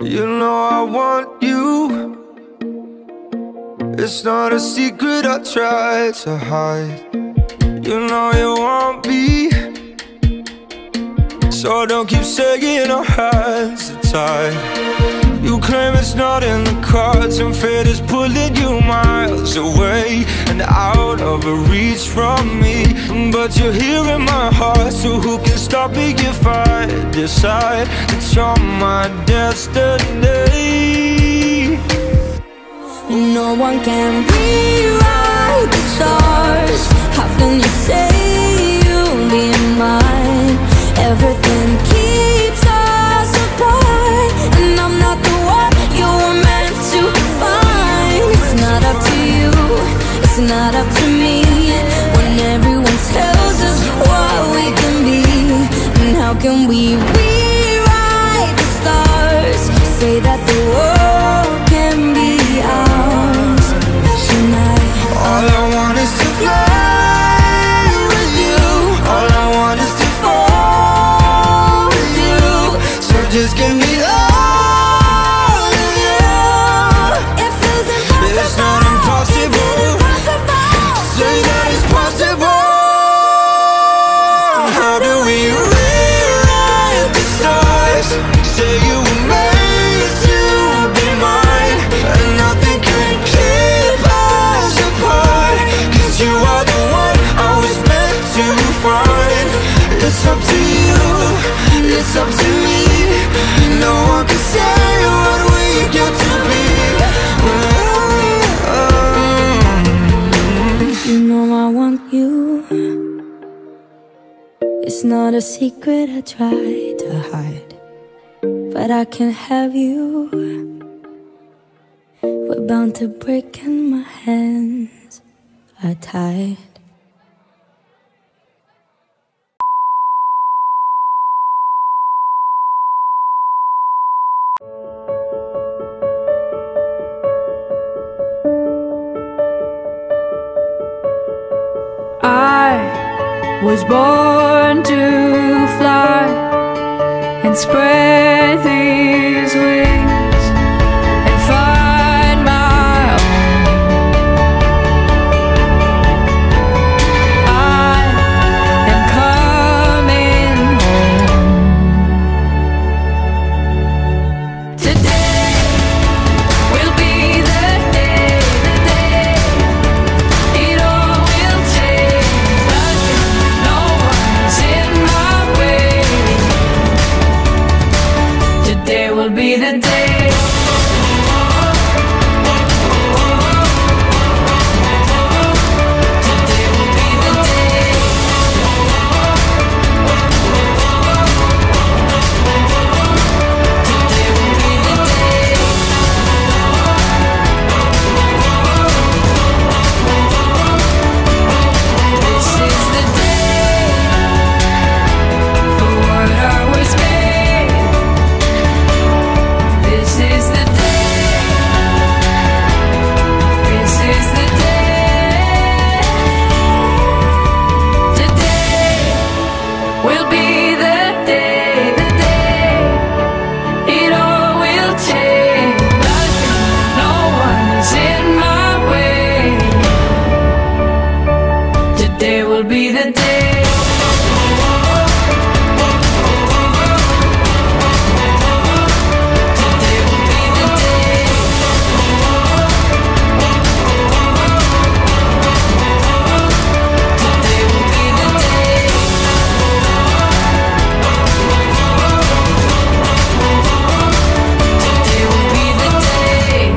You know I want you. It's not a secret I try to hide. You know you want me, so don't keep saying our hands are tied. You claim it's not in the cards, and fate is pulling you miles away and out of reach from me. But you're here in my heart, so who can stop me if I decide that you're my destiny? No one can rewrite the stars. How can you say you'll be mine? Everything keeps us apart, and I'm not the one you were meant to find. It's not up to you, it's not up to me, when everyone tells us what we can be. And how can we rewrite the stars? Say that the world can be ours tonight. All I want is to fly with you. All I want is to fall with you. So just give me all of you. It feels impossible. It's not impossible. Say that it's possible. How do we rewrite the stars? Say you were made to be mine, and nothing can keep us apart. 'Cause you are the one I was meant to find. It's up to you, it's up to me. No one can say what we get to be. You know I want you. It's not a secret I try to hide, but I can't have you. We're bound to break and my hands are tied. I was born to fly and spread these wings and find my own. I am coming home. Today will be the day, it all will change. Nothing, no one's in my way. Today will be the day. Today will be the day. Today will be the day. This is the day for what I was made. This is the day. This is the day. Today will be the day, it all will change. Nothing, no one is in my way. Today will be the day. Today will be the day. Today will be the day. Today will be the day.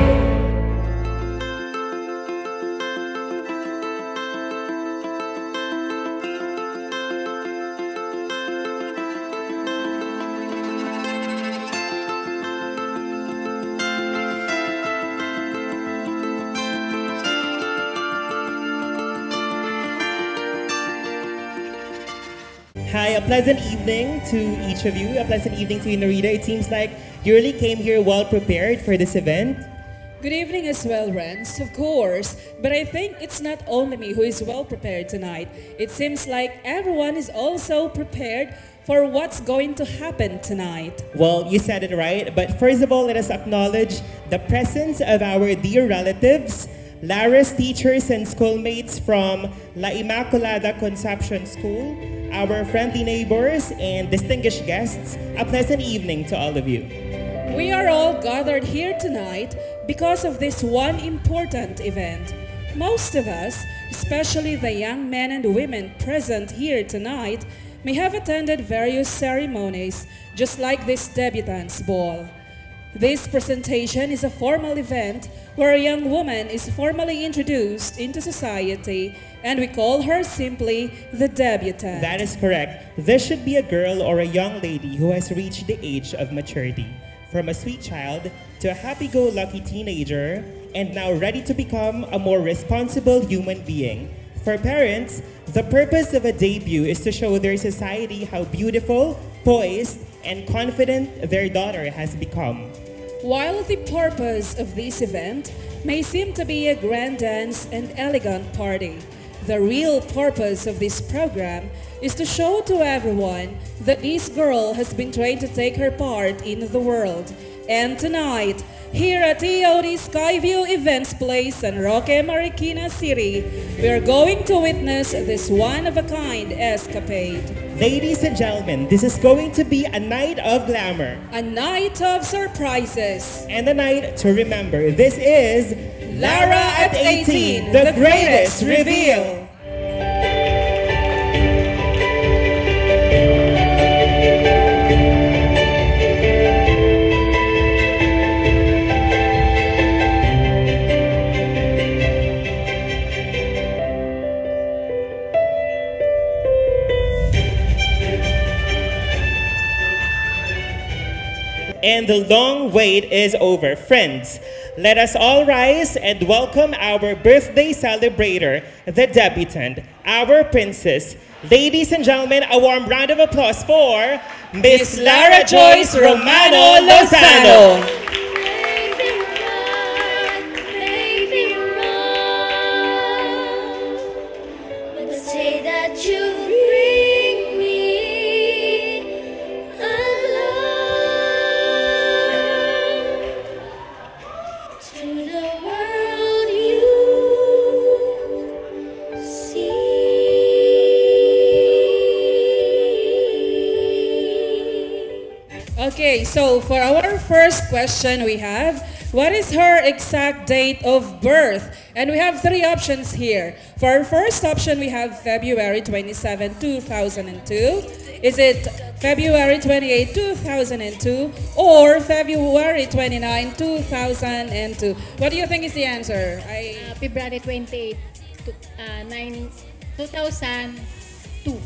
Hi, a pleasant evening to each of you. A pleasant evening to you, Narita. It seems like you really came here well prepared for this event. Good evening as well, Renz, of course. But I think it's not only me who is well prepared tonight. It seems like everyone is also prepared for what's going to happen tonight. Well, you said it right, but first of all, let us acknowledge the presence of our dear relatives, Lara's teachers and schoolmates from La Immaculada Concepcion School, our friendly neighbors, and distinguished guests. A pleasant evening to all of you. We are all gathered here tonight because of this one important event. Most of us, especially the young men and women present here tonight, may have attended various ceremonies, just like this debutante's ball. This presentation is a formal event where a young woman is formally introduced into society, and we call her simply the debutante. That is correct. This should be a girl or a young lady who has reached the age of maturity. From a sweet child to a happy-go-lucky teenager, and now ready to become a more responsible human being. For parents, the purpose of a debut is to show their society how beautiful, poised, and confident their daughter has become. While the purpose of this event may seem to be a grand dance and elegant party, the real purpose of this program is to show to everyone that this girl has been trained to take her part in the world. And tonight, here at EOD Skyview Events Place in Roque Marikina City, we are going to witness this one-of-a-kind escapade. Ladies and gentlemen, this is going to be a night of glamour. A night of surprises. And a night to remember. This is Lara at 18, the greatest reveal. And the long wait is over. Friends, let us all rise and welcome our birthday celebrator, the debutante, our princess. Ladies and gentlemen, a warm round of applause for Miss Lara Joyce Romano Lozano. Baby, run. But say that you bring me alone to the world you see. Okay, so for our first question we have, what is her exact date of birth? And we have three options here. For our first option, we have February 27, 2002. Is it February 28, 2002 or February 29, 2002? What do you think is the answer? February 28, 2002.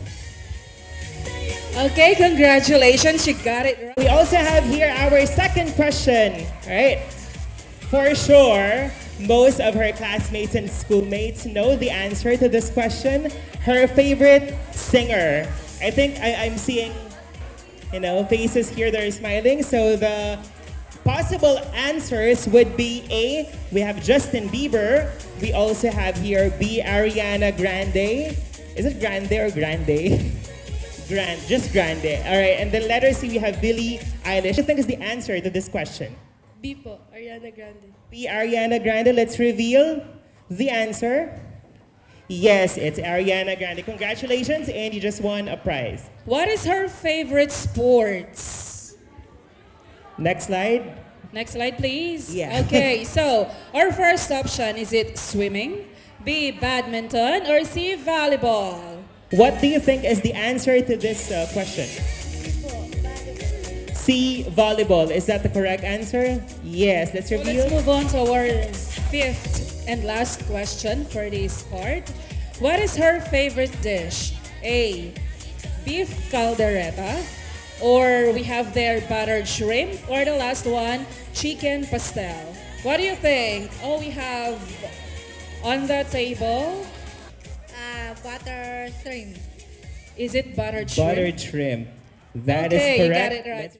Okay, congratulations, she got it right. We also have here our second question, right? For sure, most of her classmates and schoolmates know the answer to this question. Her favorite singer. I think I'm seeing, faces here that are smiling. So the possible answers would be A, we have Justin Bieber. We also have here B, Ariana Grande. Is it Grande or Grande? Just Grande. All right, and then letter C, we have Billie Eilish. What do you think is the answer to this question? B po, Ariana Grande. B, Ariana Grande. Let's reveal the answer. Yes, it's Ariana Grande. Congratulations, and you just won a prize. What is her favorite sports? Next slide. Next slide, please. Yeah. Okay, so our first option, is it swimming, B, badminton, or C, volleyball? What do you think is the answer to this question? C, volleyball. Is that the correct answer? Yes, let's So reveal. let's move on to our fifth and last question for this part. What is her favorite dish? A, beef caldereta, or we have there buttered shrimp, or the last one, chicken pastel. What do you think? Oh, we have on the table, Butter shrimp. is it buttered shrimp? Buttered shrimp. That is Okay, you got correct. it right. Let's-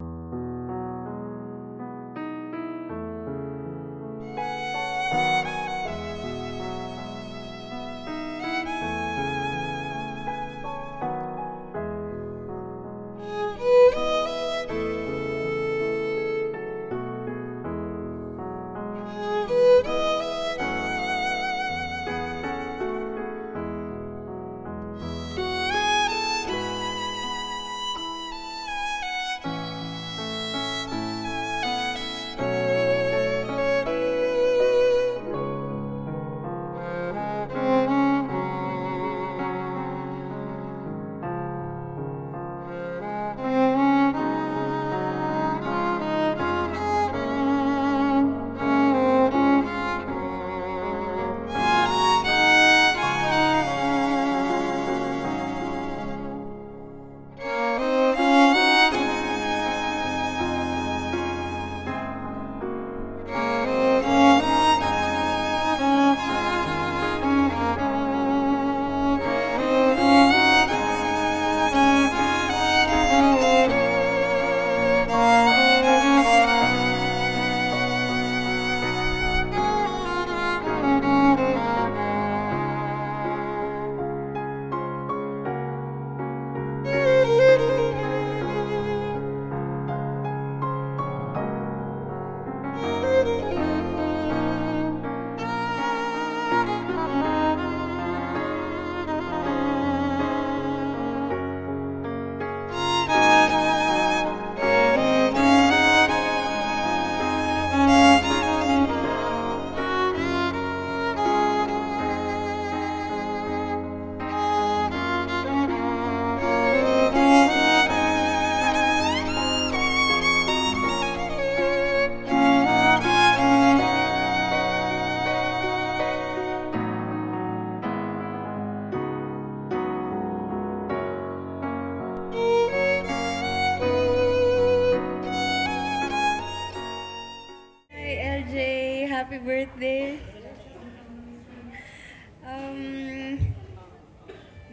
happy birthday.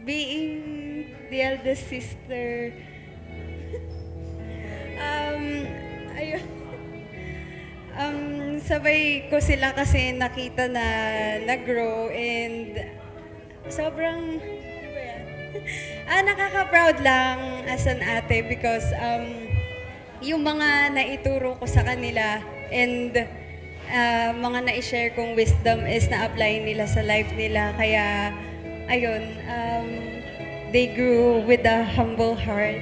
Being the eldest sister, ayun, sabay ko sila kasi nakita na nag-grow and sobrang, ano ba yan? Nakaka-proud lang as an ate because yung mga naituro ko sa kanila and mga na-share kong wisdom is na-apply nila sa life nila. Kaya, ayun, they grew with a humble heart.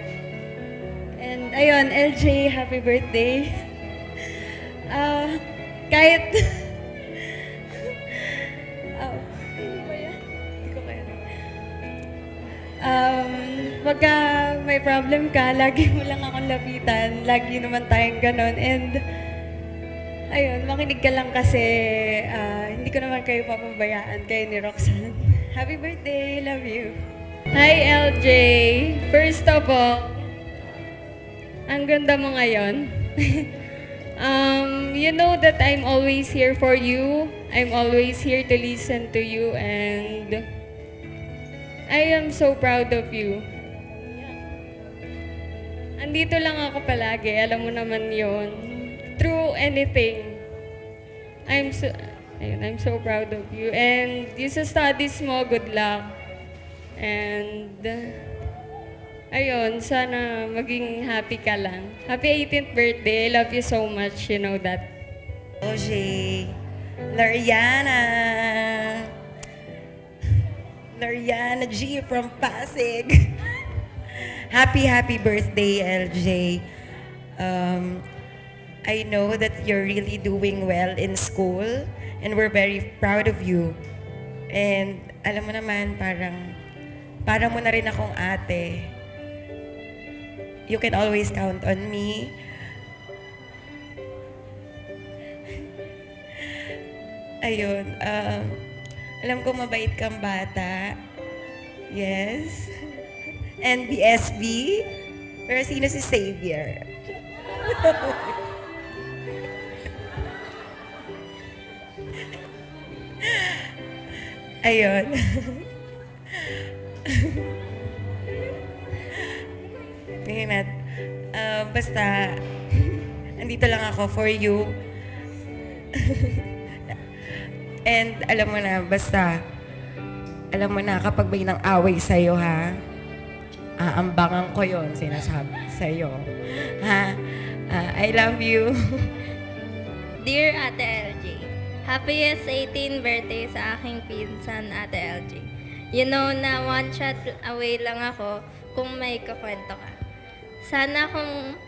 And ayun, LJ, happy birthday. Kahit, ano ba yan? Hindi ko kaya. Pagka may problem ka, lagi mo lang akong lapitan. Lagi naman tayong ganon. And, ayun, makinig ka lang kasi hindi ko naman kayo papabayaan kayo ni Roxanne. Happy birthday! Love you! Hi, LJ! First of all, ang ganda mo ngayon. You know that I'm always here for you. I'm always here to listen to you and I am so proud of you. Andito lang ako palagi, alam mo naman yon. Through anything, I'm so proud of you. And yung sa studies mo, good luck. And ayun, sana maging happy ka lang. Happy 18th birthday. I love you so much. You know that. Oje, Lariana G from Pasig. Happy birthday, LJ. I know that you're really doing well in school and we're very proud of you. And alam mo naman, parang mo na rin akong ate. You can always count on me. Ayun, alam ko mabait kang bata. Yes. And BSB. Pero sino si Xavier? Ayun. Ngayon basta, andito lang ako for you. And alam mo na, kapag may nang away sa'yo, ha? Aambangan ko yon sinasabi sa'yo. Ha? I love you. Dear Ate LJ, happiest 18th birthday sa aking pinsan, Ate LJ. You know na one shot away lang ako kung may kakwento ka. Sana kung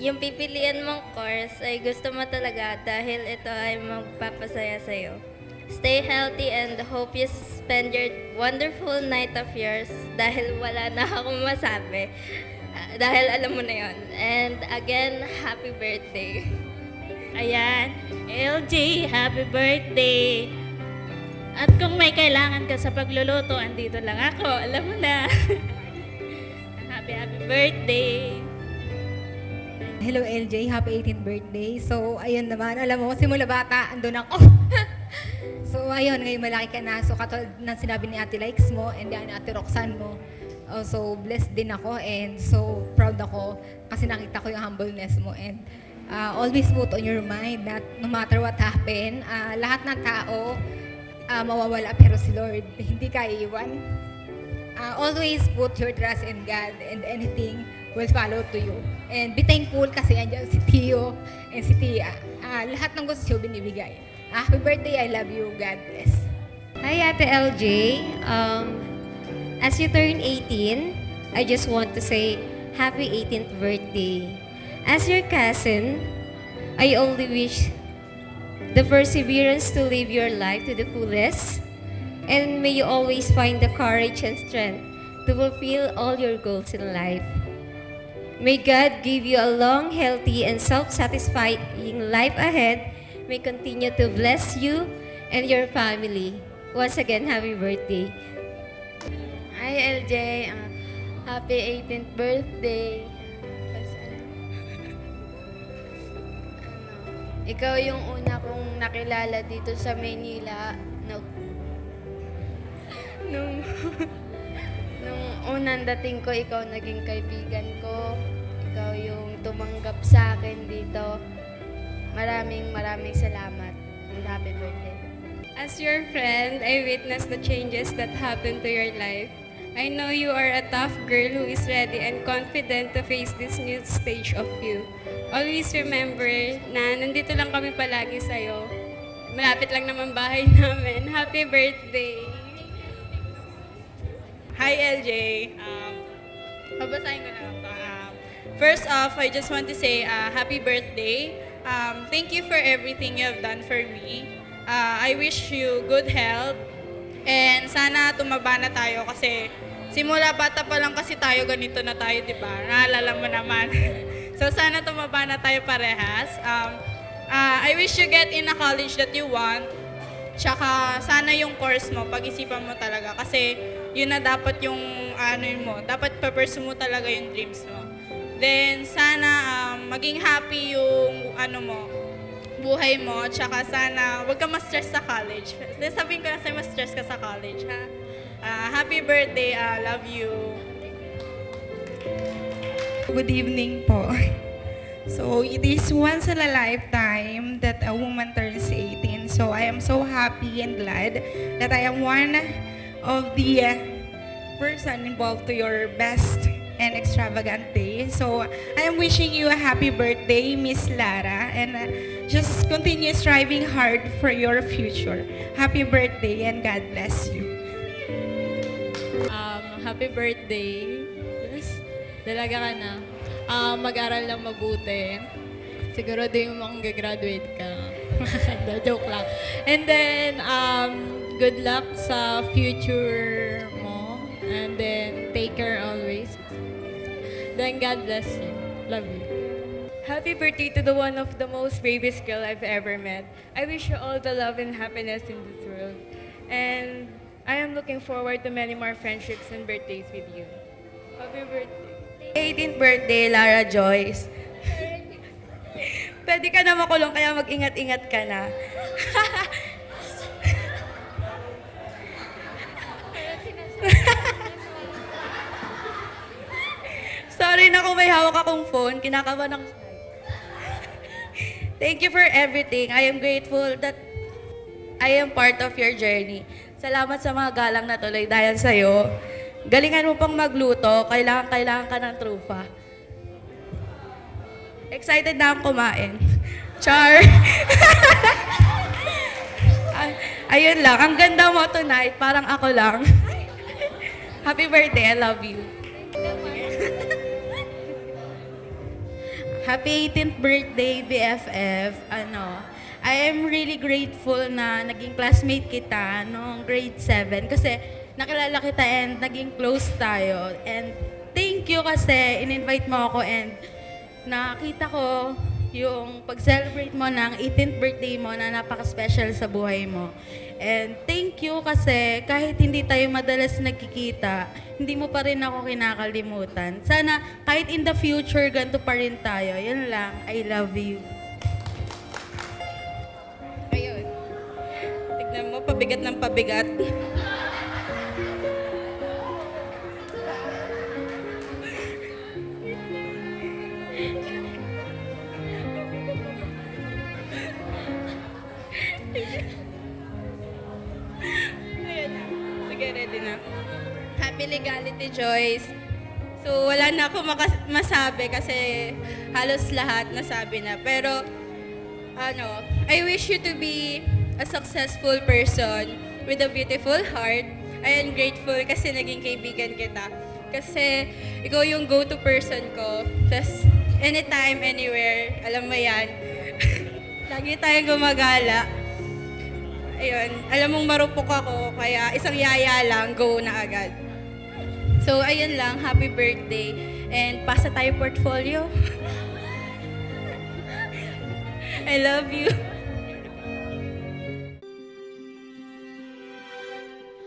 yung pipilian mong course ay gusto mo talaga dahil ito ay magpapasaya sa'yo. Stay healthy and hope you spend your wonderful night of yours dahil wala na akong masabi. Dahil alam mo na yon. And again, happy birthday. Ayan, LJ, happy birthday. At kung may kailangan ka sa pagluluto, andito lang ako. Alam mo na. Happy birthday. Hello LJ, happy 18th birthday. So, ayun naman, alam mo, simula bata, andun ako. So, ayun, ngayon malaki ka na. So, katulad ng sinabi ni Ate Likes mo and ni Ate Roxanne mo. So, blessed din ako and so proud ako kasi nakita ko yung humbleness mo. And always put on your mind that no matter what happen, lahat ng tao mawawala pero si Lord, hindi ka iiwan. Always put your trust in God and anything will follow to you. And be thankful kasi andyan si Tio and si Tia. Lahat ng gusto siyo binibigay. Happy birthday, I love you. God bless. Hi, Ate LJ. As you turn 18, I just want to say happy 18th birthday. As your cousin, I only wish the perseverance to live your life to the fullest, and may you always find the courage and strength to fulfill all your goals in life. May God give you a long, healthy, and self-satisfying life ahead. May continue to bless you and your family. Once again, happy birthday. Hi LJ, happy 18th birthday. Ikaw yung una kong nakilala dito sa Maynila. Nung, nung unang dating ko, ikaw naging kaibigan ko. Ikaw yung tumanggap sa akin dito. Maraming salamat. And happy birthday. As your friend, I witnessed the changes that happened to your life. I know you are a tough girl who is ready and confident to face this new stage of you. Always remember na nandito lang kami palagi sa'yo. Malapit lang naman bahay namin. Happy birthday! Hi, LJ. Babasahin ko na lang to. First off, I just want to say happy birthday. Thank you for everything you have done for me. I wish you good health. And sana tumaba na tayo kasi simula bata pa lang kasi tayo ganito na tayo, di ba? Naalala mo naman. So sana tumaba na tayo parehas. I wish you get in a college that you want. Tsaka sana yung course mo, pag-isipan mo talaga. Kasi yun na dapat yung mo. Dapat pa-pursue mo talaga yung dreams mo. Then sana maging happy yung buhay mo. Tsaka sana huwag ka ma-stress sa college. Sabihin ko na sa'yo, ma-stress ka sa college, ha? Happy birthday, love you. Good evening po. So, it is once in a lifetime that a woman turns 18. So, I am so happy and glad that I am one of the person involved to your best and extravagant day. So, I am wishing you a happy birthday, Miss Lara, and just continue striving hard for your future. Happy birthday and God bless you. Happy birthday. Dalaga ka na. Mag-aral lang mabuti. Siguro din mo mag-graduate ka. Joke lang. And then, good luck sa future mo. And then, take care always. Then, God bless you. Love you. Happy birthday to the one of the most bravest girl I've ever met. I wish you all the love and happiness in this world. And I am looking forward to many more friendships and birthdays with you. Happy birthday. 18th birthday, Lara Joyce. Pwede ka na makulong, kaya mag-ingat-ingat ka na. Sorry na kung may hawak akong phone, kinakabahan ako. Thank you for everything. I am grateful that I am part of your journey. Salamat sa mga galang na tuloy dahil sa'yo. Galingan mo pang magluto, kailangan ka ng trufa. Excited na akong kumain. Char! Ayun lang, ang ganda mo tonight, parang ako lang. Happy birthday, I love you. Happy 18th birthday, BFF. I am really grateful na naging classmate kita noong grade 7 kasi nakilala kita and naging close tayo. And thank you kasi in-invite mo ako and nakita ko yung pag-celebrate mo ng 18th birthday mo na napaka-special sa buhay mo. And thank you kasi kahit hindi tayo madalas nagkikita, hindi mo pa rin ako kinakalimutan. Sana kahit in the future, ganito pa rin tayo. Yun lang. I love you. Ayun. Tignan mo, pabigat ng pabigat. Ayan na. Sige, ready na. Happy Legality, Joyce. So, wala na ako masabi kasi halos lahat nasabi na. Pero, I wish you to be a successful person with a beautiful heart. I am grateful kasi naging kaibigan kita. Kasi ikaw yung go-to person ko. Tapos, anytime, anywhere, alam mo yan. Lagi tayong gumagala. Ayun, alam mong marupok ako, kaya isang yaya lang, go na agad. So, ayun lang, happy birthday. And pasa tayo portfolio. I love you.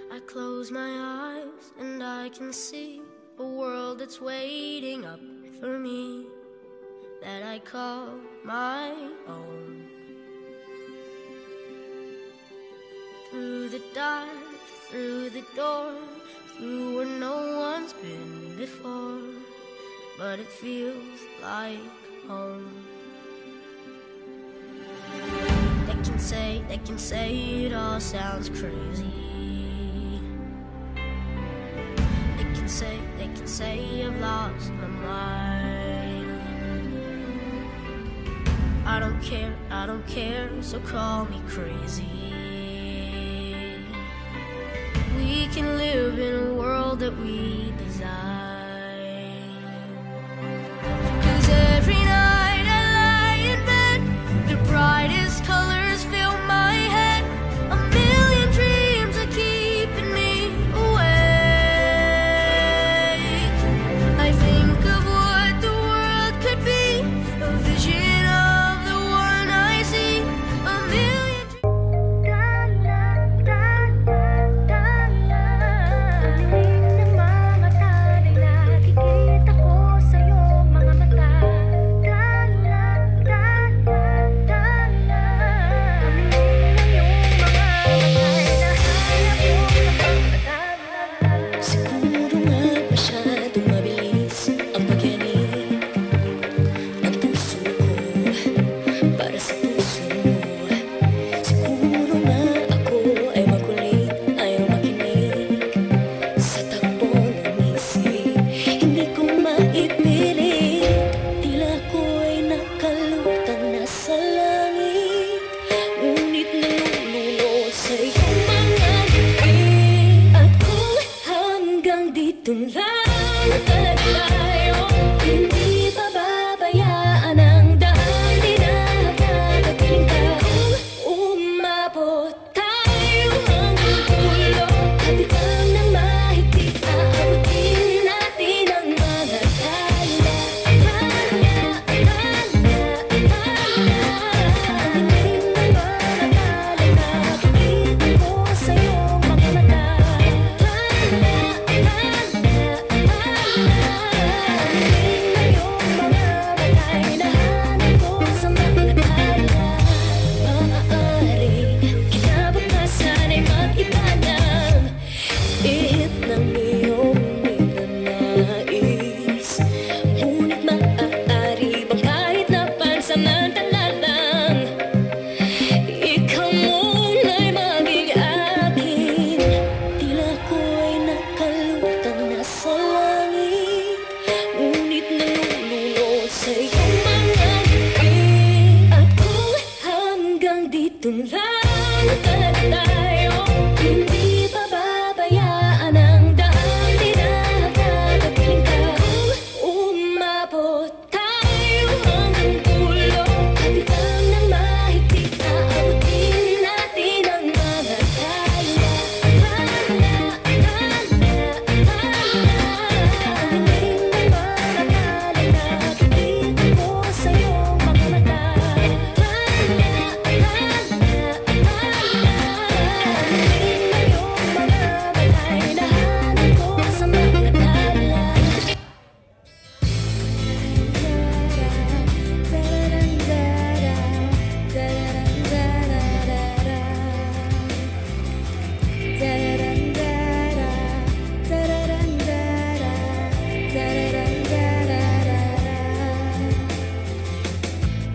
I close my eyes and I can see a world that's waiting up for me that I call my own. the dark, through the door, through where no one's been before, but it feels like home. They can say it all sounds crazy. They can say I've lost my mind. I don't care, so call me crazy. We can live in a world that we design. 'Cause every night I lie in bed, the brightest colors fill my head. A million dreams are keeping me awake. I think of what the world could be, a vision of the one I see. A million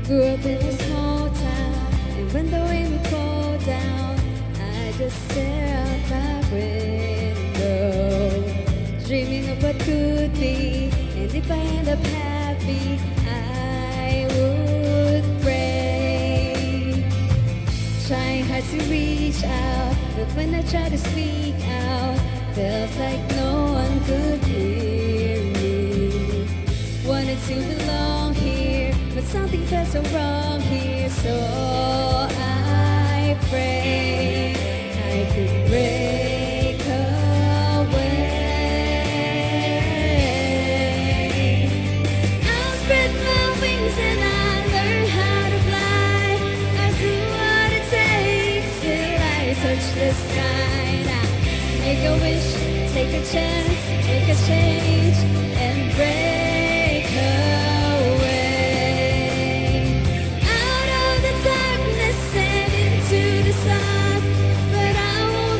Grew up in a small town, and when the rain would fall down, I just stare out my window, dreaming of what could be. And if I end up happy, I would pray, trying hard to reach out, but when I try to speak out, feels like no one could hear me. Wanted to belong here, but something felt so wrong here, so I pray I could break away. I'll spread my wings and I'll learn how to fly. I'll do what it takes till I touch the sky. Now, make a wish, take a chance, make a change, and break away. Out of the darkness and into the sun, but I won't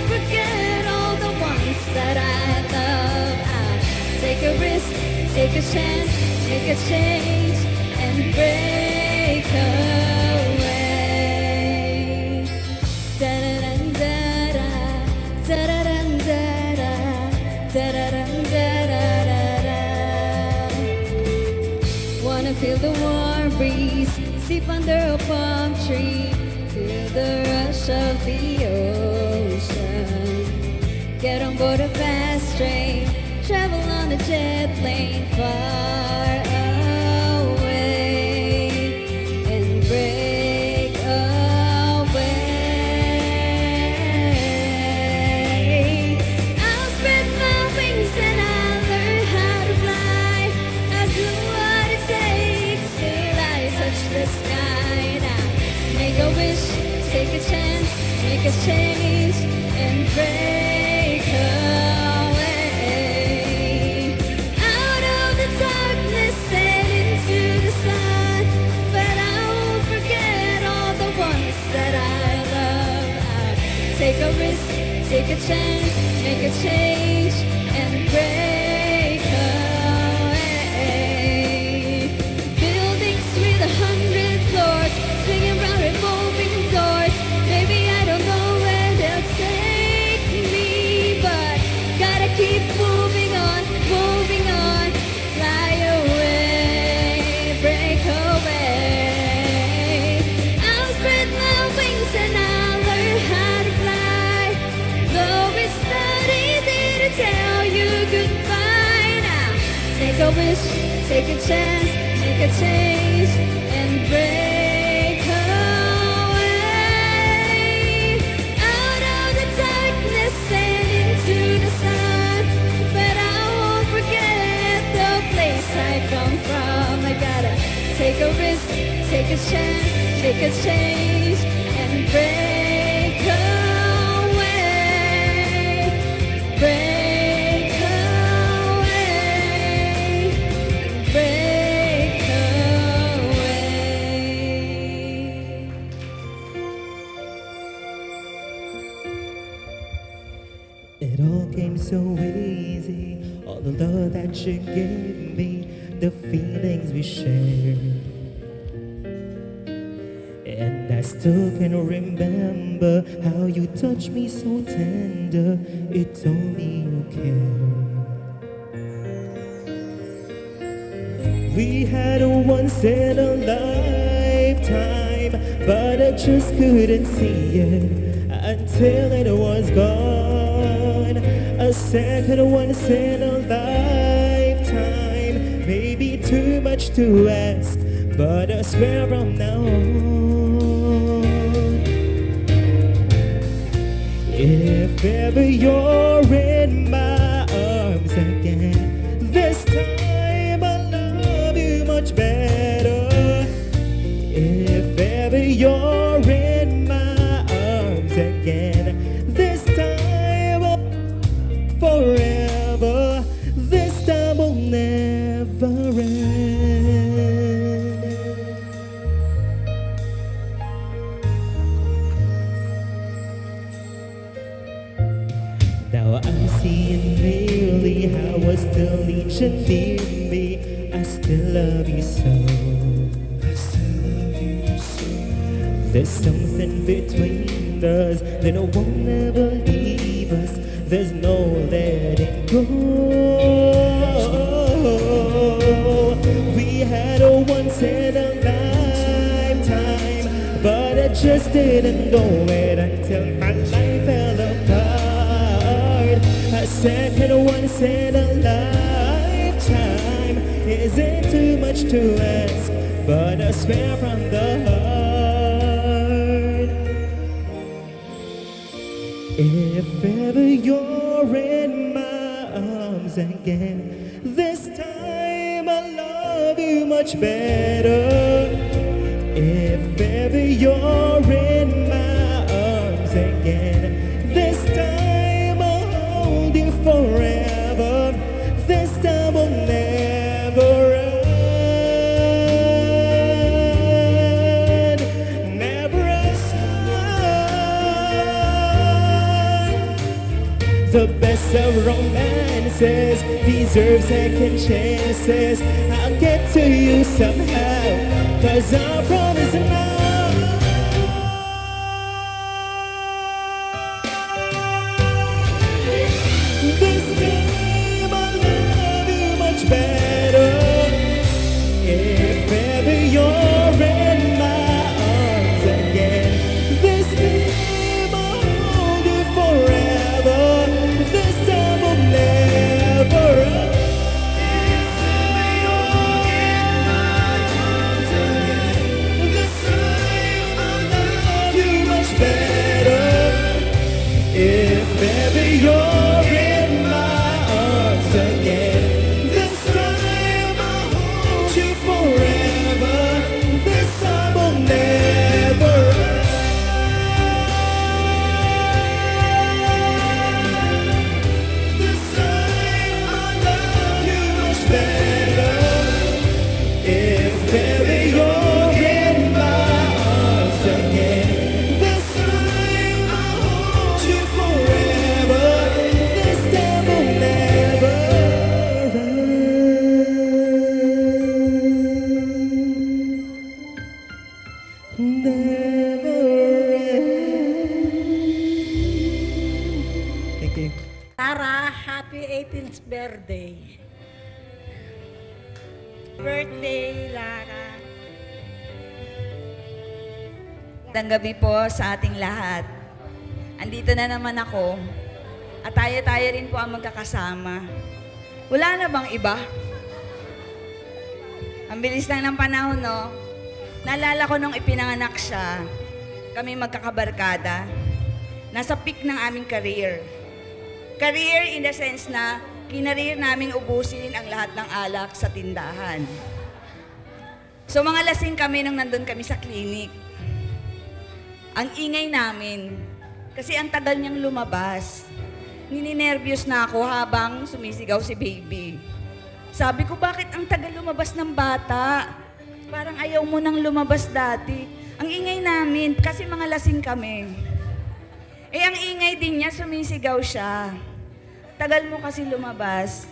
take a chance, make a change, and break away. Da-da-dun-da-da, da-da-dun-da-da, da-da-dun-da-da-da-da. Wanna feel the warm breeze, sleep under a palm tree, feel the rush of the ocean. Get on board a fast train, travel on a jet plane far away and break away. I'll spread my wings and I'll learn how to fly. I'll do what it takes till I touch the sky. Now make a wish, take a chance, make a change and break away. Out of the darkness and into the sun, but I won't forget all the ones that I love. I'll take a risk, take a chance, make a change and break away. Buildings with 100 floors, swinging round revolving doors. Maybe I don't know where they'll take me, but gotta keep moving on, fly away, break away. I'll spread my wings and I'll learn how to fly. Though it's not easy to tell you goodbye. Now take a wish, take a chance, make a change and break away. Out of the darkness and into the sun, but I won't forget the place I come from. I gotta take a risk, take a chance, make a change and break away, break away, break away. It all came so easy, all the love that you gave me, the feelings we shared. And I still can remember how you touched me so tender. It told me you cared. We had a once in a lifetime, but I just couldn't see it until it was gone. A second once in a lifetime, maybe too much to ask, but I swear from now on, if ever you're in my arms again, this time I'll love you much better. If ever you're in my arms again, this time I'll forever, this time will never end. Now I'm seeing clearly how I still need you near me. I still love you so. There's something between us that won't ever leave us. There's no letting go. We had a once in a lifetime, but I just didn't know it until my life fell apart. A second once in a lifetime isn't too much to ask, but I swear from the heart, if ever you're in my arms again, this time I'll love you much better. If ever you're in my arms again, this time I'll hold you forever. This time will never end, never end. The best of romances deserve second chances. I'll get to you somehow, 'cause I promise now. This time I'll love you much better. If ever you're in my arms again, this time I'll hold you forever. This time I'll never. If ever you're in my arms again, this time I'll love you much better. If ever you're in my arms again, this time I'll hold you forever. This time I'll never. This time I'll love you much better. If ever you're in my arms again, this time I'll hold you forever. This time I'll never Thank you. Tara, happy 18th birthday. Birthday, Lara. Magandang gabi po sa ating lahat. Andito na naman ako at tayo-tayo rin po ang magkakasama. Wala na bang iba? Ang bilis lang ng panahon, no? Naalala ko nung ipinanganak siya, kami magkakabarkada. Nasa peak ng aming career. Career in the sense na kinareer naming ubusin ang lahat ng alak sa tindahan. So mga lasing kami nung nandun kami sa clinic. Ang ingay namin, kasi ang tagal niyang lumabas. Nininervyos na ako habang sumisigaw si baby. Sabi ko, bakit ang tagal lumabas ng bata? Parang ayaw mo nang lumabas dati. Ang ingay namin, kasi mga lasing kami. Eh, ang ingay din niya, sumisigaw siya. Tagal mo kasi lumabas.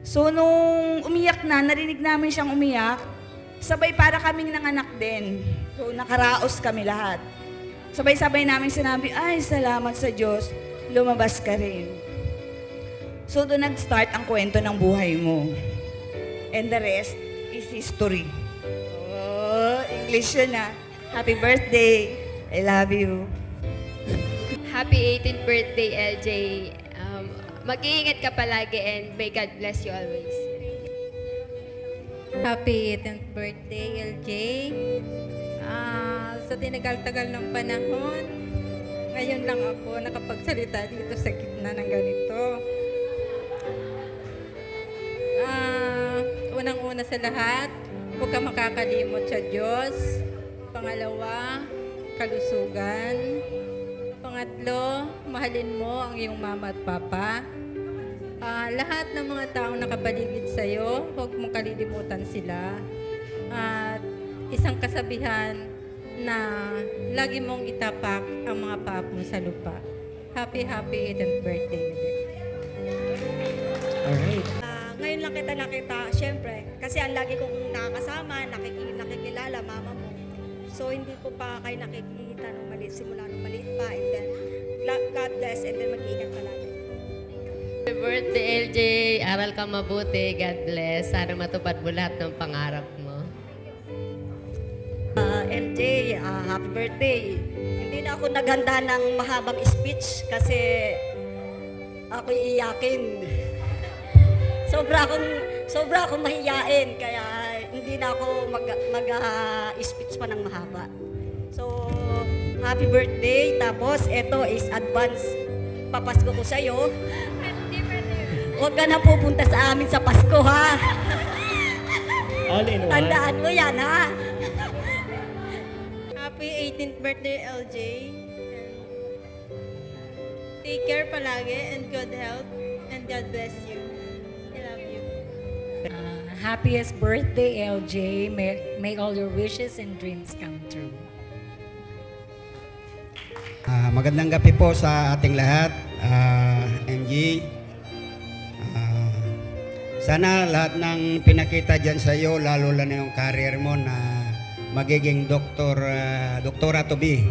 So, nung umiyak na, narinig namin siyang umiyak, sabay para kaming nanganak din. So, nakaraos kami lahat. Sabay-sabay namin sinabi, ay, salamat sa Diyos, lumabas ka rin. So, doon nag-start ang kwento ng buhay mo. And the rest is history. Oh, English yun ah. Happy birthday. I love you. Happy 18th birthday, LJ. Mag-iingat ka palagi and may God bless you always. Happy 18th birthday, LJ. Sa tinagal-tagal ng panahon, ngayon lang ako nakapagsalita dito sa gitna ng ganito. Unang-una sa lahat, huwag ka makakalimot sa Diyos. Pangalawa, kalusugan. Pangatlo, mahalin mo ang iyong mama at papa. Lahat ng mga taong nakapaligid sa'yo, huwag mong kalilimutan sila. At isang kasabihan na lagi mong itapak ang mga paap mo sa lupa. Happy 18th birthday ulit. Alright. Ngayon lang kita nakita, syempre, kasi ang lagi kong nakakasama, nakikilala, mama mo. So, hindi ko pa kayo nakikita nung maliit, simula nung maliit pa, and then, God bless, and then mag-iingat ka lagi. Happy birthday, LJ. Aral ka mabuti. God bless. Sana matupad mo lahat ng pangarap mo. LJ, happy birthday. Hindi na ako naghanda ng mahabang speech kasi ako iiyakin. Sobra akong mahiyain, kaya hindi na ako mag-speech pa ng mahaba. So, happy birthday. Tapos, ito is advance papasko ko sa'yo. Huwag ka na pupunta sa amin sa Pasko, ha? All in one. Tandaan mo yan, ha? Happy 18th birthday, LJ. Take care palagi and good health and God bless you. I love you. Happiest birthday, LJ. May all your wishes and dreams come true. Magandang gabi po sa ating lahat. MG, sana lahat ng pinakita dyan sa iyo, lalo na yung career mo na magiging doktora to be.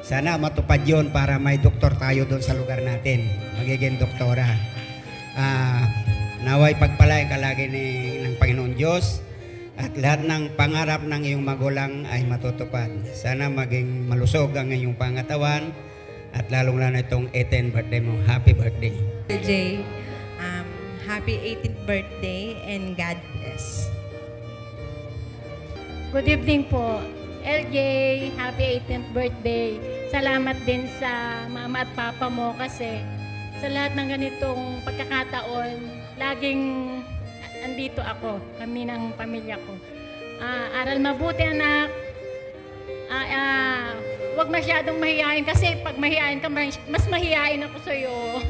Sana matupad yun para may doktor tayo doon sa lugar natin. Magiging doktora. Naway pagpalain ka lagi ng Panginoon Diyos at lahat ng pangarap ng iyong magulang ay matutupad. Sana maging malusog ang iyong pangatawan at lalong lalo itong 18th birthday mo. Happy birthday. LJ, happy 18th birthday and God bless. Good evening po. LJ, happy 18th birthday. Salamat din sa mama at papa mo kasi sa lahat ng ganitong pagkakataon, laging andito ako, kami ng pamilya ko. Aral mabuti anak. Huwag masyadong mahihain kasi pag mahihain ka, mas mahihain ako sa'yo.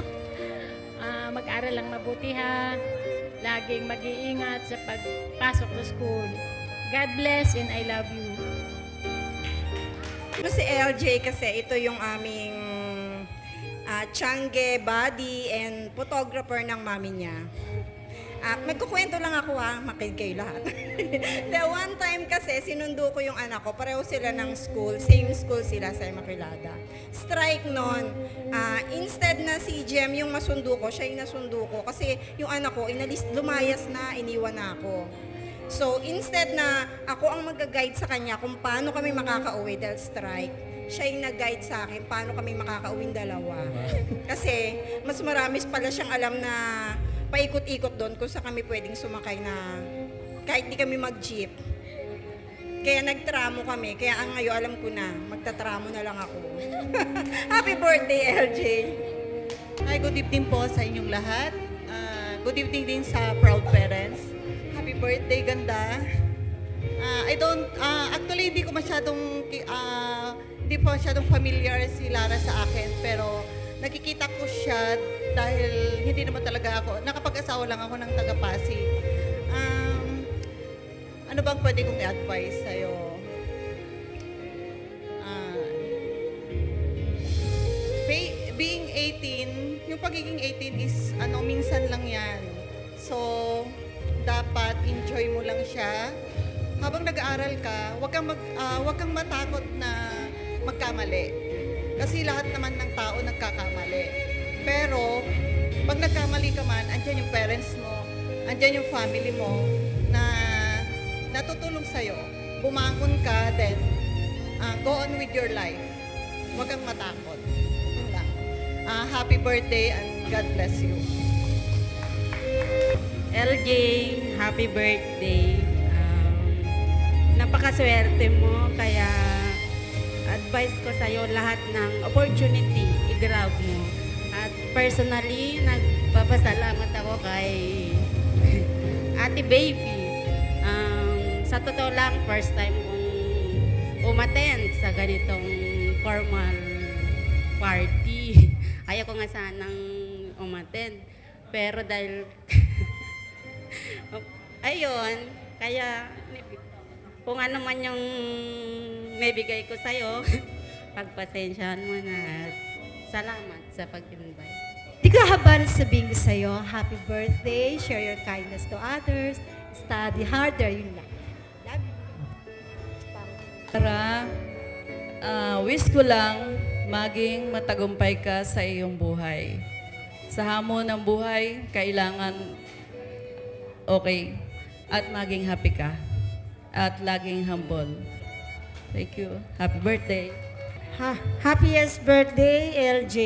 Mag-aral lang mabuti ha. Laging mag-iingat sa pagpasok sa school. God bless and I love you. Si LJ kasi ito yung aming Tiangge, buddy, and photographer ng mami niya. Magkukwento lang ako makinig kayo lahat. The one time kasi, sinundo ko yung anak ko, pareho sila ng school, same school sila sa Immaculada. Strike nun, instead na si Jem yung masundo ko, siya yung nasundo ko. Kasi yung anak ko, lumayas na, iniwan na ako. So, instead na ako ang mag-guide sa kanya kung paano kami makaka-uwi dahil strike, siya yung nag-guide sa akin paano kami makaka-uwing dalawa. Kasi, mas marami pala siyang alam na paikot-ikot doon kung saan kami pwedeng sumakay na kahit di kami mag-jeep. Kaya nagtramo kami. Kaya ang ngayon alam ko na, magtatramo na lang ako. Happy birthday, LJ! Hi, good evening po sa inyong lahat. Good evening din sa proud parents. Happy birthday, ganda. Actually, hindi pa masyadong familiar si Lara sa akin, pero nakikita ko siya dahil hindi naman talaga ako, nakapag-asawa lang ako ng taga-Pasig. Ano bang pwede kong i-advise sa'yo? Being 18, yung pagiging 18 is minsan lang yan. So, dapat enjoy mo lang siya. Habang nag-aaral ka, wag kang matakot na magkamali. Kasi lahat naman ng tao nagkakamali. Pero, pag nagkamali ka man, andyan yung parents mo, andyan yung family mo na natutulong sa'yo. Bumangon ka, then go on with your life. Huwag kang matakot. Yun lang. Happy birthday and God bless you. LJ, happy birthday. Napakaswerte mo, kaya advice ko sa'yo lahat ng opportunity, i-grab mo. At personally, nagpapasalamat ako kay Ate Baby. Sa totoo lang, first time kong umattend sa ganitong formal party. Ayaw ko nga sanang umattend. Pero dahil, ayun, kaya kung ano man yung may bigay ko sa'yo, pagpasensyahan mo na. Salamat sa pag-invite. Di ko haba na sabihin ko sa'yo, happy birthday, share your kindness to others, study harder, yun lang. Love you. Tara, wish ko lang maging matagumpay ka sa iyong buhay. Sa hamon ng buhay, kailangan okay at maging happy ka at laging humble. Thank you. Happy birthday. Happiest birthday, LJ.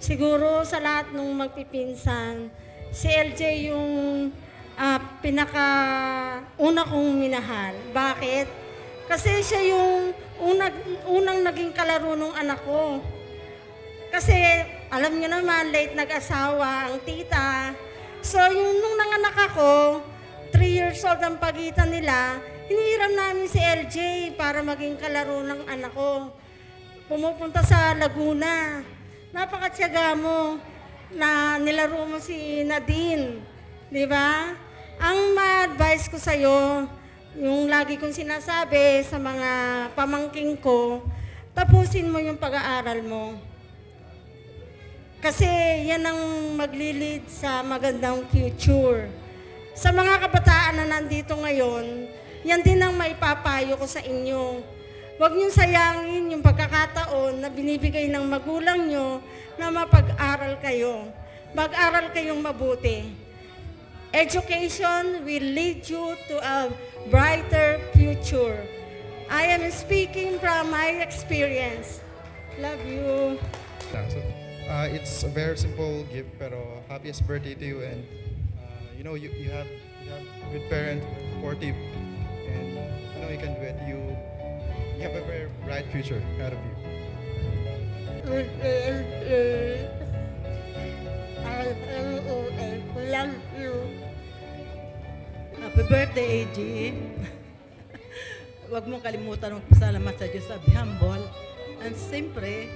Siguro sa lahat ng magpipinsan, si LJ yung pinaka-una kong minahal. Bakit? Kasi siya yung unang naging kalaro ng anak ko. Kasi alam niyo naman, late nag-asawa ang tita. So yung nung nanganak ako, 3 years old ang pagitan nila, hinihiram namin si LJ para maging kalaro ng anak ko. Pumupunta sa Laguna. Napakatyaga mo na nilaro mo si Nadine. Di ba? Ang ma-advise ko sa'yo, yung lagi kong sinasabi sa mga pamangking ko, tapusin mo yung pag-aaral mo. Kasi yan ang maglilid sa magandang future. Sa mga kabataan na nandito ngayon, yan din ang maipapayo ko sa inyo. Huwag niyong sayangin yung pagkakataon na binibigay ng magulang niyo na mapag-aral kayo. Mag-aral kayong mabuti. Education will lead you to a brighter future. I am speaking from my experience. Love you. It's a very simple gift, pero happiest birthday to you, and you know you have good parent, supportive, and you know you can do it. You have a very bright future ahead of you. I love you. Happy birthday, AG. Huwag mong kalimutan magpasalamat sa Diyos, be humble. And siyempre,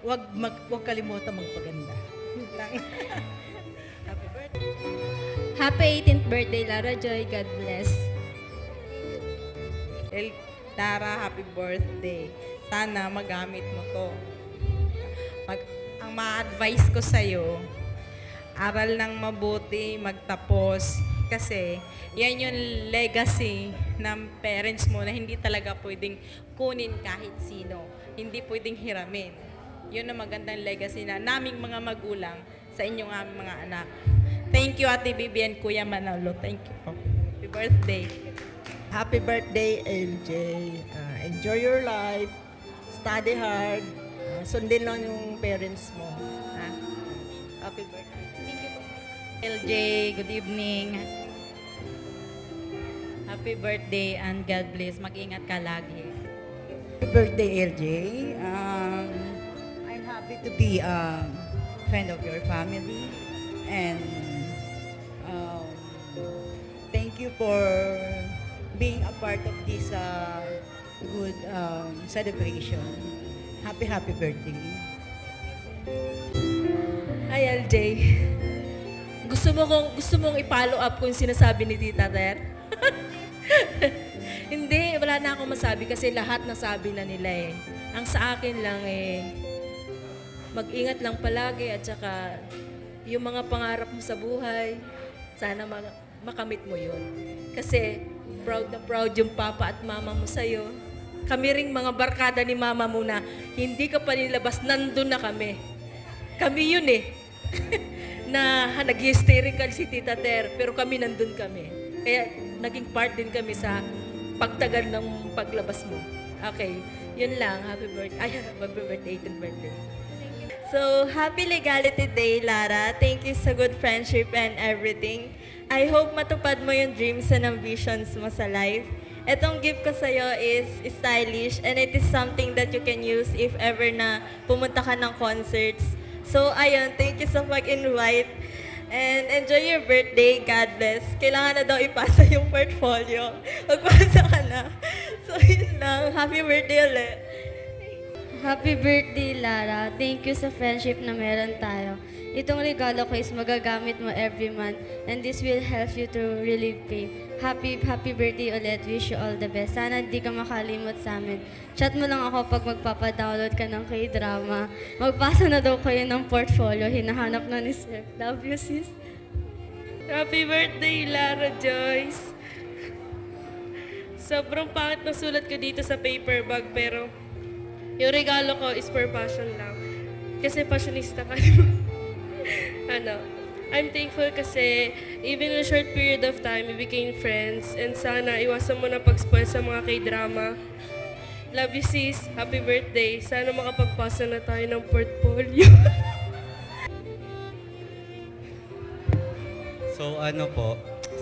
huwag kalimutan magpaganda. Happy birthday. Happy 18th birthday, Lara Joy. God bless. Lara, happy birthday. Sana magamit mo to. Ang ma-advise ko sa'yo, aral ng mabuti, magtapos. Kasi yan yung legacy ng parents mo na hindi talaga pwedeng kunin kahit sino. Hindi pwedeng hiramin. Yun ang magandang legacy na naming mga magulang sa inyong aming mga anak. Thank you, Ate Bibi and Kuya Manalo. Thank you po. Happy birthday. Happy birthday, LJ. Enjoy your life. Study hard. Sundin lang yung parents mo. Happy birthday. Thank you po. LJ, good evening. Happy birthday and God bless. Mag-ingat ka lagi. Happy birthday, LJ. I'm happy to be a friend of your family. And thank you for being a part of this good celebration. Happy birthday. Hi, LJ. Gusto mong i-follow up kung sinasabi ni Tita Ter? Hindi, wala na akong masabi kasi lahat nasabi na nila eh. Ang sa akin lang mag-ingat lang palagi at saka yung mga pangarap mo sa buhay, sana makamit mo yun. Kasi proud na proud yung papa at mama mo sa'yo. Kami ring mga barkada ni mama mo na hindi ka pa nilabas, nandun na kami. Kami yun eh. Na nag-hysterical si Tita Ter, pero kami nandun kami. Kaya naging part din kami sa pagtagal ng paglabas mo. Okay, yun lang. Happy birthday, 18th birthday. So, happy Legality Day, Lara. Thank you sa good friendship and everything. I hope matupad mo yung dreams and ambitions mo sa life. Etong gift ko sa'yo is stylish and it is something that you can use if ever na pumunta ka ng concerts. So, ayun, thank you sa pag-invite. And enjoy your birthday. God bless. Kailangan na daw ipasa yung portfolio. Magpasa ka na. So, yun lang. Happy birthday ulit. Happy birthday, Lara. Thank you sa friendship na meron tayo. Itong regalo ko is magagamit mo every month and this will help you to relieve pain. Happy birthday ulit. Wish you all the best. Sana di ka makalimot sa amin. Chat mo lang ako pag magpapadownload ka ng K-drama. Magpasa na daw kayo ng portfolio. Hinahanap na ni Sir. Love you, sis. Happy birthday, Lara Joyce. Sobrang pangit na sulat ko dito sa paper bag, pero yung regalo ko is for passion lang. Kasi fashionista ka, di ba? I'm thankful kasi even in a short period of time, we became friends. And sana iwasan mo na pag-spoil sa mga K-drama. Love you, sis. Happy birthday. Sana makapagpasa na tayo ng portfolio.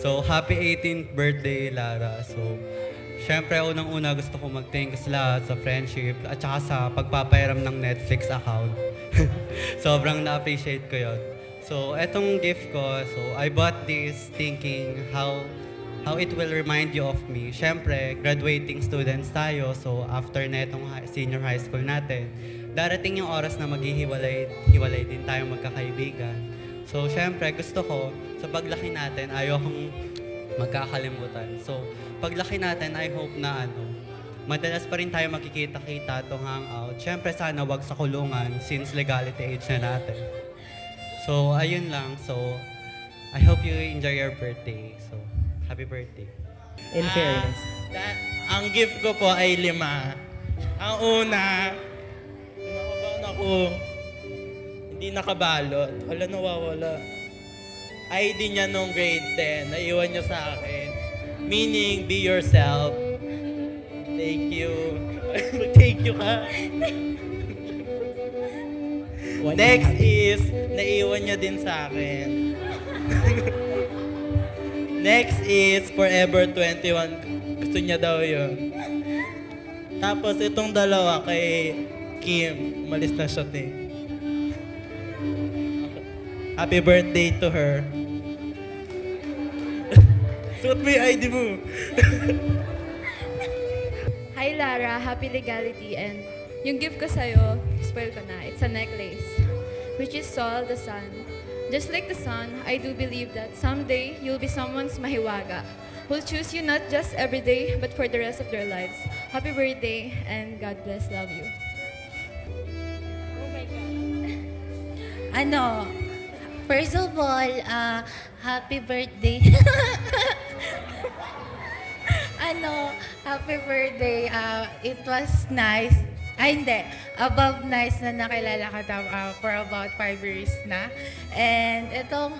So happy 18th birthday, Lara. So, syempre, unang-una gusto ko mag-thank sa lahat sa friendship at saka sa pagpapairam ng Netflix account. Sobrang na-appreciate ko yun. So, etong gift ko, so I bought this thinking how it will remind you of me. Syempre, graduating students tayo, so after na itong senior high school natin, darating yung oras na maghihiwalay din tayo magkakaibigan. So, syempre, gusto ko, sa paglaki natin, ayokong magkakalimutan. So, paglaki natin, I hope na madalas pa rin tayo makikita-kita to hangout. Siyempre sana wag sa kulungan since legality age na natin. So, ayun lang. So, I hope you enjoy your birthday. So, happy birthday. In fairness. Ang gift ko po ay 5. Ang una, nakabaon ako, hindi nakabalot. Wala, nawawala. ID niya nung grade 10, naiwan niya sa akin. Meaning, be yourself. Thank you. Thank you ka. Next is, naiwan niya din sa akin. Next is, Forever 21. Gusto niya daw yun. Tapos itong dalawa kay Kim, umalis na siya din. Happy birthday to her. Suot mo yung ID mo. Hi Lara, happy legality, and yung gift ko sa'yo, spoil ko na, it's a necklace, which is Sol, the sun. Just like the sun, I do believe that someday you'll be someone's mahiwaga, who'll choose you not just every day, but for the rest of their lives. Happy birthday, and God bless, love you. Oh my God. First of all, happy birthday. Happy birthday. It was nice. Ay, hindi. Above nice na nakilala ka for about 5 years na. And itong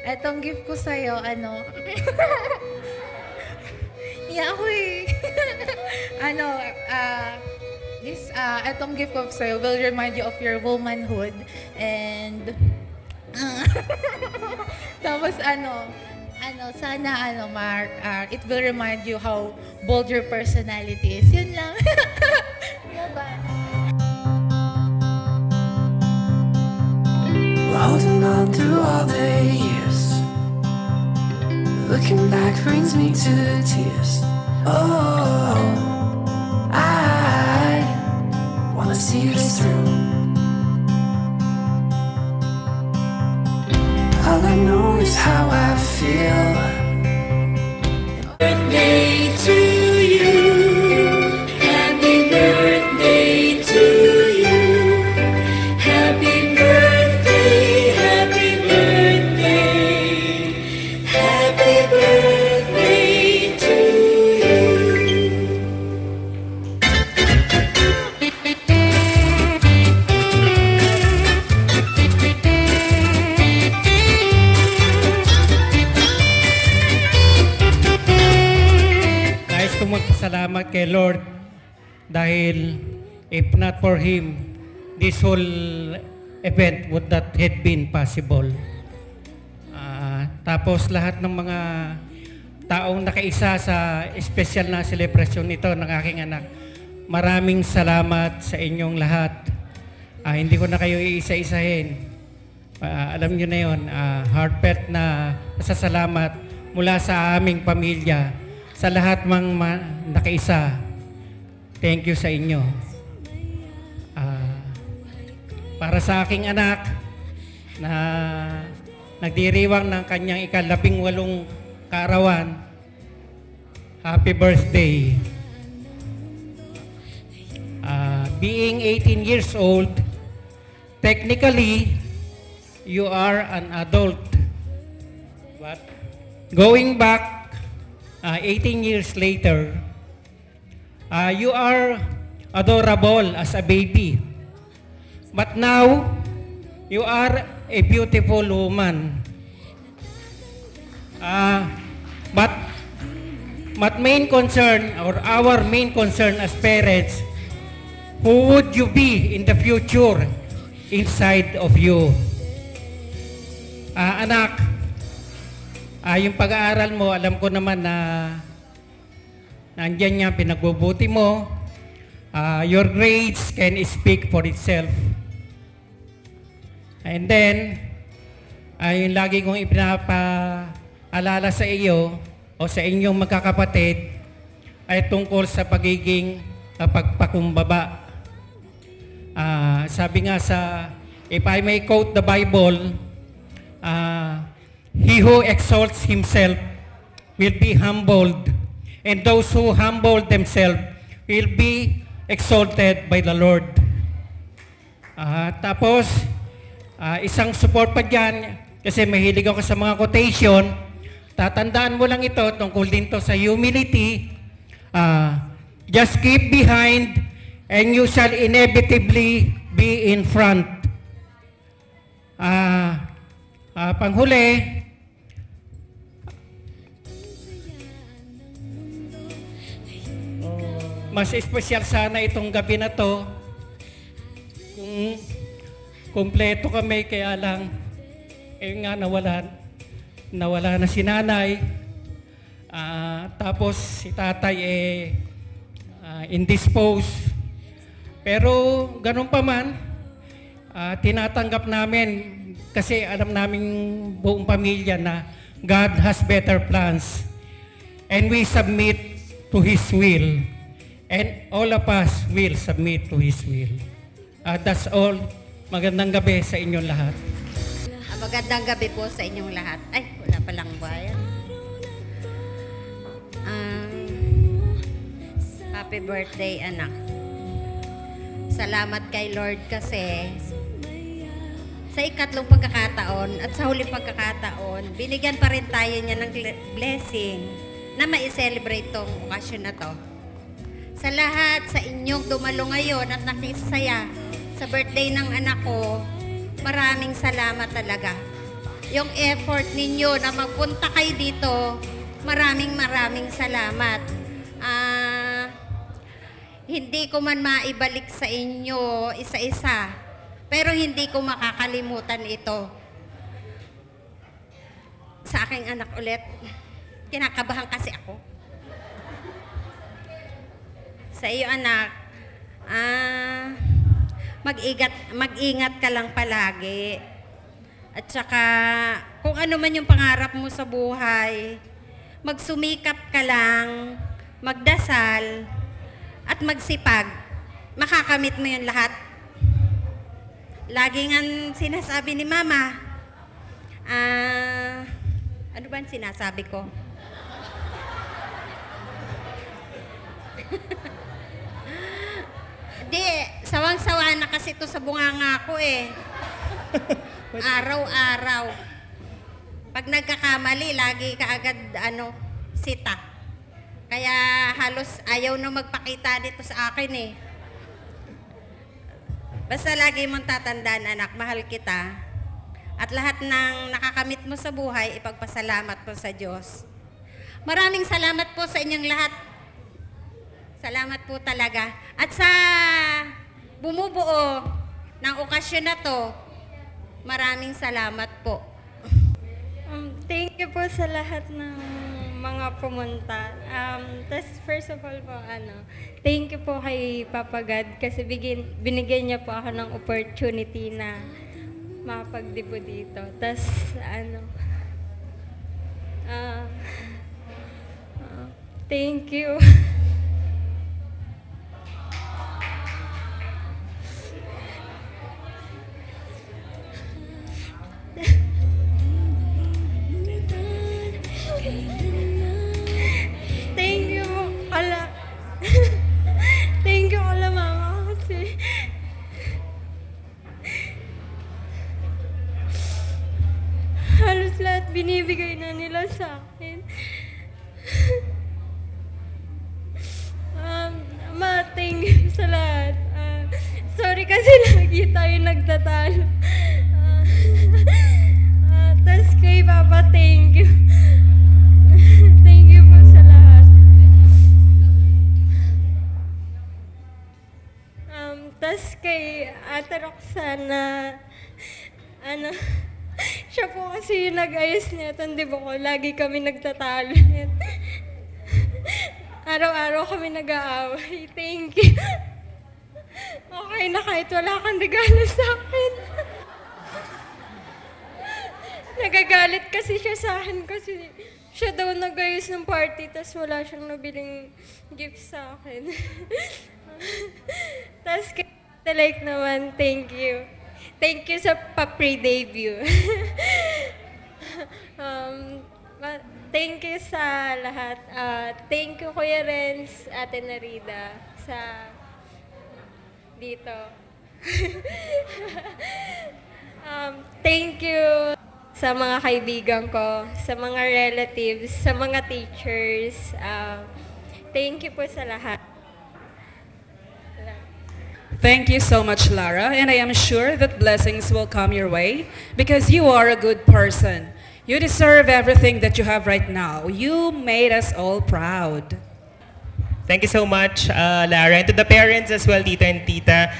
itong gift ko sa'yo, yeah, ako eh. Itong gift ko sa'yo will remind you of your womanhood. And, tapos sana Mark, it will remind you how bold your personality is. Yun lang. Holding on through all the years, looking back brings me to tears. Oh, I wanna see this through. All I know is how I feel. Birthday to you, happy birthday to you, happy birthday, happy birthday, happy birthday to you. Magpasalamat kay Lord dahil if not for Him, this whole event would not have been possible. Tapos lahat ng mga taong nakaisa sa special na celebration nito ng aking anak, maraming salamat sa inyong lahat. Hindi ko na kayo iisa-isahin. Alam nyo na yun, heartfelt na pasasalamat mula sa aming pamilya. Sa lahat mang nakaisa, thank you sa inyo. Para sa aking anak na nagdiriwang ng kanyang 18 kaarawan, happy birthday. Being 18 years old, technically, you are an adult. But going back 18 years later, you are adorable as a baby. But now, you are a beautiful woman. But main concern, or our main concern as parents, who would you be in the future inside of you? Anak, yung pag-aaral mo, alam ko naman na nandyan niya, pinagbubuti mo. Your grades can speak for itself. And then, yung lagi kong ipinapaalala sa iyo o sa inyong magkakapatid ay tungkol sa pagiging pagpakumbaba. Sabi nga if I may quote the Bible, he who exalts himself will be humbled, and those who humble themselves will be exalted by the Lord. Tapos, isang support pa dyan, kasi mahilig ako sa mga quotation, tatandaan mo lang ito, tungkol din to sa humility. Just keep behind and you shall inevitably be in front. Panghuli, mas espesyal sana itong gabi na to kung kumpleto kami, kaya lang nga nawala na si nanay. Tapos si tatay indisposed. Pero ganun pa man, tinatanggap namin kasi alam namin buong pamilya na God has better plans. And we submit to His will. And all of us will submit to His will. That's all. Magandang gabi sa inyong lahat. Magandang gabi po sa inyong lahat. Ay, wala palang bayan. Happy birthday, anak. Salamat kay Lord kasi sa ikatlong pagkakataon at sa huling pagkakataon, binigyan pa rin tayo niya ng blessing na ma-celebrate tong okasyon na to. Sa lahat, sa inyong dumalo ngayon at nakisaya sa birthday ng anak ko, maraming salamat talaga. Yung effort ninyo na magpunta kayo dito, maraming salamat. Hindi ko man maibalik sa inyo isa-isa, pero hindi ko makakalimutan ito. Sa aking anak ulit, kinakabahan kasi ako. Sa iyo anak, mag-ingat ka lang palagi. At saka, kung ano man yung pangarap mo sa buhay, magsumikap ka lang, magdasal, at magsipag. Makakamit mo yun lahat. Lagi nga sinasabi ni Mama, ano ba ang sinasabi ko? Di, sawang-sawa na kasi ito sa bunganga ko eh. Araw-araw. Pag nagkakamali, lagi ka agad, sita. Kaya halos ayaw na magpakita dito sa akin eh. Basta lagi mong tatandaan, anak, mahal kita. At lahat ng nakakamit mo sa buhay, ipagpasalamat po sa Diyos. Maraming salamat po sa inyong lahat. Salamat po talaga. At sa bumubuo ng okasyon na to, maraming salamat po. Thank you po sa lahat ng mga pumunta. First of all po, thank you po kay Papa God kasi binigyan niya po ako ng opportunity na mapagdibo dito. Thank you. Thank you kala Mama kasi halos lahat binibigay na nila sa akin. Ma, thank you sa lahat. Sorry kasi lagi tayo nagtatalo. Tas kay Papa, thank you. Thank you po sa lahat. Tas kay Ate Roxana, siya po kasi yung nag-ayos nito, di ba ko, lagi kami nagtatalo nito. Araw-araw kami nag-aaway. Thank you. Okay na kahit wala kang regalo sa akin. Nagagalit kasi siya sa akin kasi siya daw nag-ayos ng party tas wala siyang nabiling gift sa akin. Tas like naman, thank you. Thank you sa pa-pre-debut. Thank you sa lahat. Thank you Kuya Renz, Ate Narida, sa dito. Thank you sa mga kaibigan ko, sa mga relatives, sa mga teachers. Thank you po sa lahat. Thank you so much, Lara, and I am sure that blessings will come your way because you are a good person. You deserve everything that you have right now. You made us all proud. Thank you so much, Lara, and to the parents as well, Tita and Tita,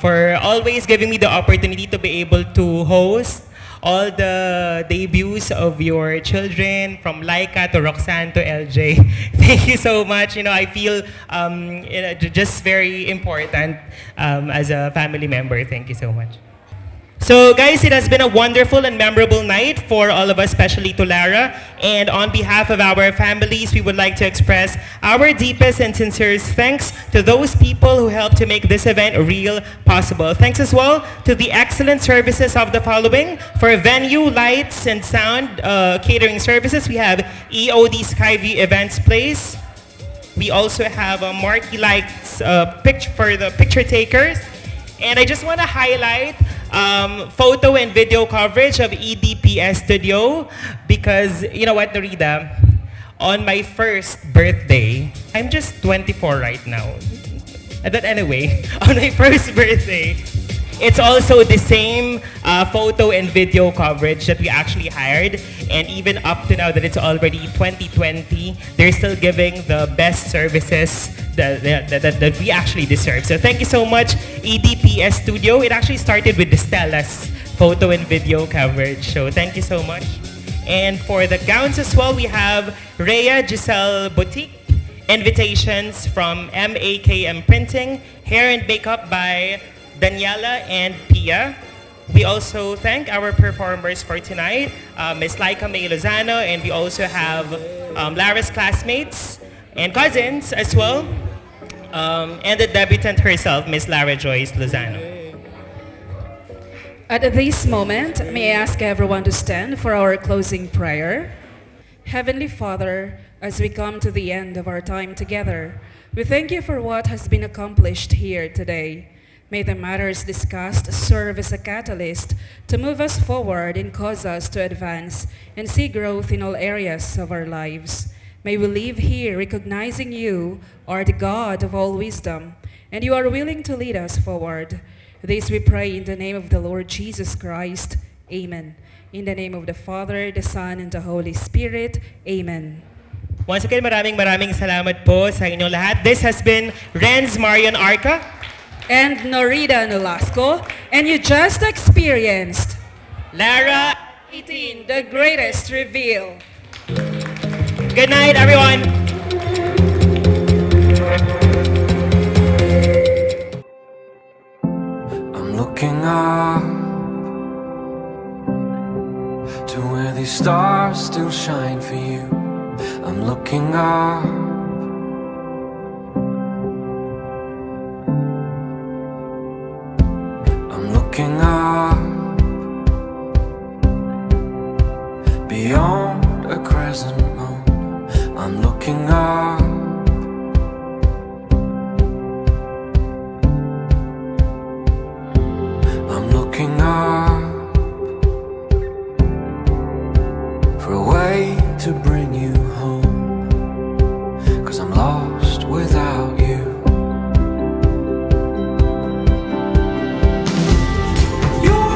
for always giving me the opportunity to be able to host all the debuts of your children, from Laika to Roxanne to LJ. Thank you so much. You know, I feel just very important as a family member. Thank you so much. So guys, it has been a wonderful and memorable night for all of us, especially to Lara. And on behalf of our families, we would like to express our deepest and sincerest thanks to those people who helped to make this event real possible. Thanks as well to the excellent services of the following. For venue, lights, and sound catering services, we have EOD Skyview Events Place. We also have Marquee Lights for the picture takers. And I just want to highlight photo and video coverage of EDPS Studio because, you know what, Narida? On my first birthday, I'm just 24 right now. But anyway, on my first birthday, it's also the same photo and video coverage that we actually hired. And even up to now that it's already 2020, they're still giving the best services that we actually deserve. So thank you so much, EDPS Studio. It actually started with the Stella's photo and video coverage. So thank you so much. And for the gowns as well, we have Rhea Giselle Boutique, invitations from MAKM Printing, hair and makeup by Daniela and Pia. We also thank our performers for tonight, Ms. Laika May Lozano, and we also have Lara's classmates and cousins as well, and the debutant herself, Ms. Lara Joyce Lozano. At this moment, may I ask everyone to stand for our closing prayer. Heavenly Father, as we come to the end of our time together, we thank you for what has been accomplished here today. May the matters discussed serve as a catalyst to move us forward and cause us to advance and see growth in all areas of our lives. May we live here recognizing you are the God of all wisdom, and you are willing to lead us forward. This we pray in the name of the Lord Jesus Christ. Amen. In the name of the Father, the Son, and the Holy Spirit. Amen. Once again, maraming salamat po sa inyong lahat. This has been Renz Marion Arca and Norida Nolasco, and you just experienced Lara 18, the greatest reveal. Good night, everyone. I'm looking up to where these stars still shine for you. I'm looking up. Looking up beyond a crescent moon. I'm looking up. I'm looking up for a way to bring you home, 'cause I'm lost without you. You're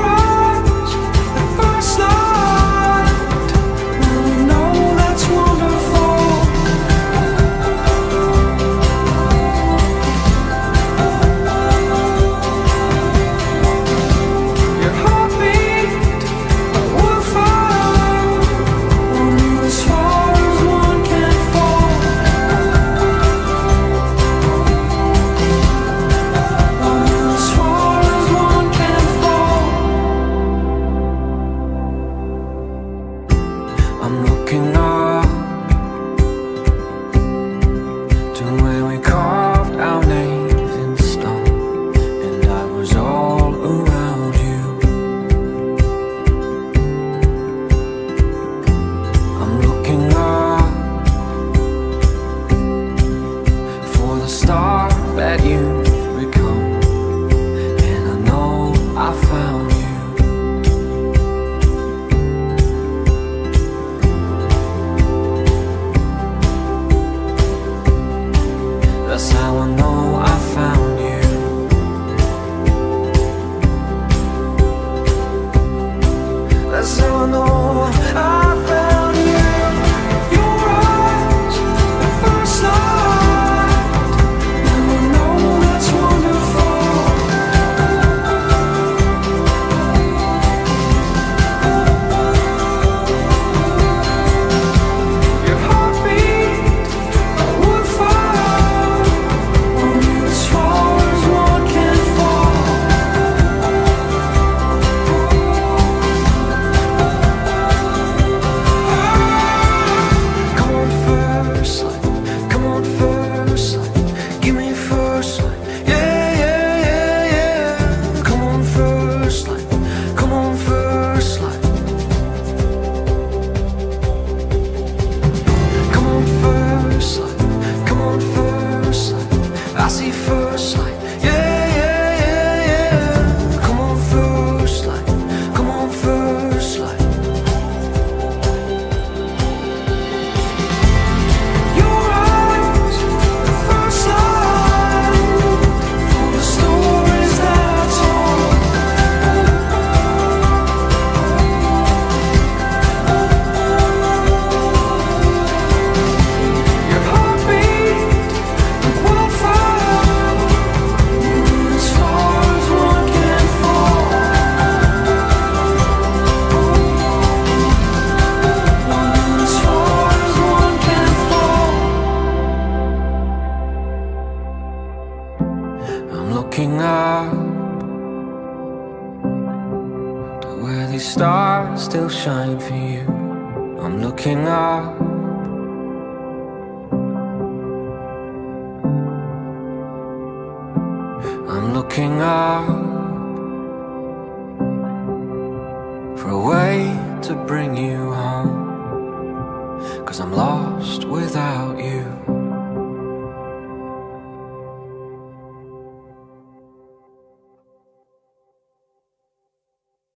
looking up to where these stars still shine for you. I'm looking up. I'm looking up for a way to bring you home, 'cause I'm lost without you.